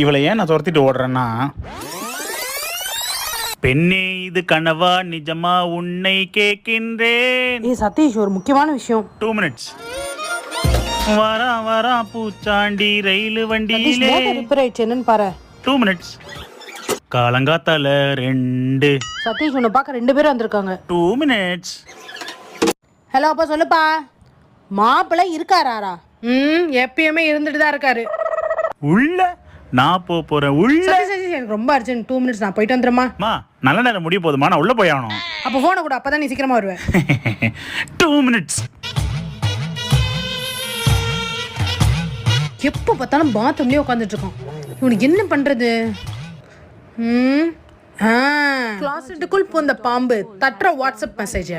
இவளை ஏன் நான் துரத்திட்டு ஓடுறேன்னா, பெண்ணே இது கனவா நிஜமா உன்னை கேட்கின்றேன். சதீஷ், ஒரு முக்கியமான விஷயம். 2 minutes. வரா பூச்சாண்டி ரயில் வண்டியிலே. ரிப்பேர் ஆயிடுச்சு, என்னன்னு பாரு. 2 minutes. காலங்காத்தால 2. சதீஷ், உன்னை பார்க்க 2 பேரும் வந்திருக்காங்க. 2 minutes. ஹலோ, அப்பா சொல்லுப்பா. மாப்பிள்ளை இருக்காரா? எப்பயுமே இருந்துட்டு தான் இருக்காரு. உள்ள நான் போறேன் உள்ள. எனக்கு ரொம்ப அர்ஜென்ட், 2 minutes, நான் போயிட்டு வந்துடுறேம்மா. நல்ல நேரம் முடிய போதுமா, நான் உள்ள போய் ஆகணும். அப்போ போனை கூட, அப்பதான் நீ சீக்கிரமா வருவேன். 2 minutes. எப்போ பார்த்தாலும் பாத்ரூம்லயே உட்காந்துட்டு இருக்கோம். இவனுக்கு என்ன பண்றது? கிளாஸ்க்குள் போந்த பாம்பு தட்டுற வாட்ஸ்அப் மெசேஜ்.